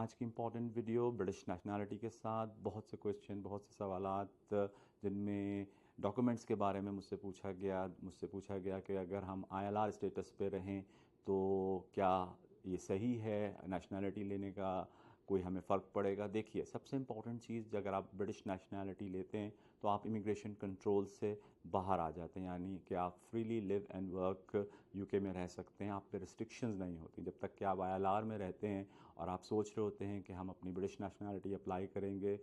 आज की important video British nationality के साथ बहुत से क्वेश्चन, बहुत से सवालात जिनमें डॉक्यूमेंट्स के बारे में मुझसे पूछा गया कि अगर हम आईएलआर स्टेटस पे रहें तो क्या ये सही है, नेशनैलिटी लेने का कोई हमें फ़र्क पड़ेगा। देखिए, सबसे इम्पॉर्टेंट चीज़, अगर आप ब्रिटिश नेशनैलिटी लेते हैं तो आप इमिग्रेशन कंट्रोल से बाहर आ जाते हैं, यानी कि आप freely live and work UK में रह सकते हैं। आप पे रिस्ट्रिक्शंस नहीं होती जब तक कि आप आईएलआर में रहते हैं और आप सोच रहे होते हैं कि हम अपनी ब्रिटिश नेशनैलिटी अप्लाई करेंगे,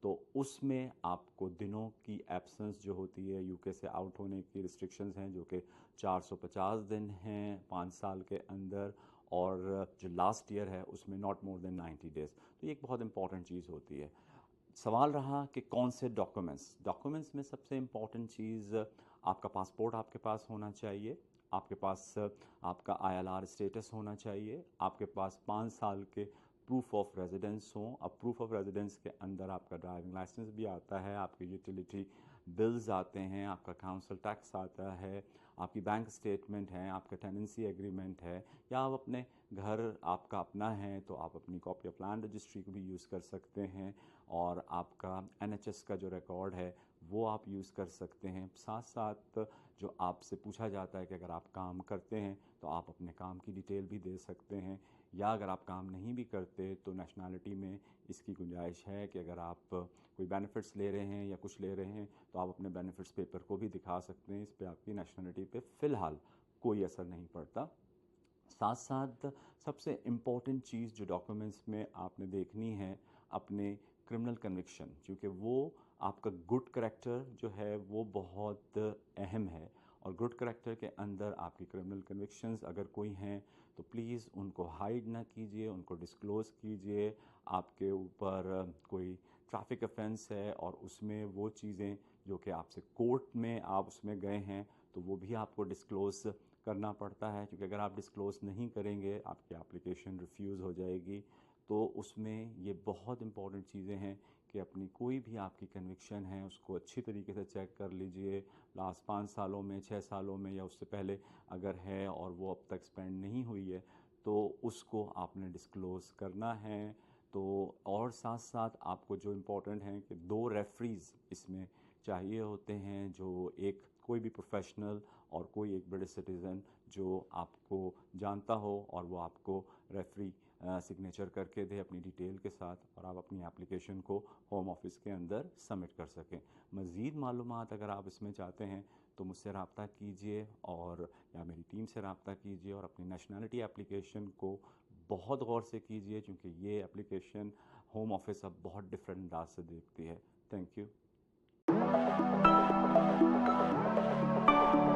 तो उसमें आपको दिनों की एब्सेंस जो होती है, यूके से आउट होने की रिस्ट्रिक्शंस हैं जो कि 450 दिन हैं 5 साल के अंदर, और जो लास्ट ईयर है उसमें नॉट मोर देन 90 डेज़। तो ये एक बहुत इंपॉर्टेंट चीज़ होती है। सवाल रहा कि कौन से डॉक्यूमेंट्स में सबसे इम्पॉर्टेंट चीज़, आपका पासपोर्ट आपके पास होना चाहिए, आपके पास आपका आईएलआर स्टेटस होना चाहिए, आपके पास 5 साल के प्रूफ ऑफ रेजिडेंस हों। अब प्रूफ ऑफ रेजिडेंस के अंदर आपका ड्राइविंग लाइसेंस भी आता है, आपके यूटिलिटी बिल्स आते हैं, आपका काउंसिल टैक्स आता है, आपकी बैंक स्टेटमेंट है, आपका टेनेंसी एग्रीमेंट है, या आप अपने घर आपका अपना है तो आप अपनी कॉपी ऑफ लैंड रजिस्ट्री को भी यूज़ कर सकते हैं, और आपका एनएचएस का जो रिकॉर्ड है वो आप यूज़ कर सकते हैं। साथ साथ जो आपसे पूछा जाता है कि अगर आप काम करते हैं तो आप अपने काम की डिटेल भी दे सकते हैं, या अगर आप काम नहीं भी करते तो नेशनैलिटी में इसकी गुंजाइश है कि अगर आप कोई बेनिफिट्स ले रहे हैं या कुछ ले रहे हैं तो आप अपने बेनिफिट्स पेपर को भी दिखा सकते हैं। इस पे आपकी नेशनैलिटी पे फ़िलहाल कोई असर नहीं पड़ता। साथ साथ सबसे इम्पॉर्टेंट चीज़ जो डॉक्यूमेंट्स में आपने देखनी है, अपने क्रिमिनल कन्विक्शन, क्योंकि वो आपका गुड करैक्टर जो है वो बहुत अहम है, और गुड करैक्टर के अंदर आपकी क्रिमिनल कन्विक्शंस अगर कोई हैं तो प्लीज़ उनको हाइड ना कीजिए, उनको डिस्क्लोज़ कीजिए। आपके ऊपर कोई ट्रैफिक ऑफेंस है और उसमें वो चीज़ें जो कि आपसे कोर्ट में आप उसमें गए हैं तो वो भी आपको डिस्क्लोज़ करना पड़ता है, क्योंकि अगर आप डिस्क्लोज़ नहीं करेंगे आपकी एप्लीकेशन रिफ्यूज़ हो जाएगी। तो उसमें ये बहुत इंपॉर्टेंट चीज़ें हैं कि अपनी कोई भी आपकी कन्विक्शन है उसको अच्छी तरीके से चेक कर लीजिए। लास्ट 5 सालों में, 6 सालों में या उससे पहले अगर है और वो अब तक स्पेंड नहीं हुई है तो उसको आपने डिस्क्लोज़ करना है। तो और साथ साथ आपको जो इम्पोर्टेंट है कि 2 रेफरीज इसमें चाहिए होते हैं, जो एक कोई भी प्रोफेशनल और कोई एक ब्रिटिश सिटीज़न जो आपको जानता हो, और वो आपको रेफरी सिग्नेचर करके दे अपनी डिटेल के साथ, और आप अपनी एप्लीकेशन को होम ऑफिस के अंदर सबमिट कर सकें। मज़ीद मालूमात अगर आप इसमें चाहते हैं तो मुझसे रब्ता कीजिए, और या मेरी टीम से रब्ता कीजिए, और अपनी नेशनैलिटी एप्लीकेशन को बहुत गौर से कीजिए, क्योंकि ये एप्लीकेशन होम ऑफिस अब बहुत डिफरेंट अंदाज से देखती है। Thank you.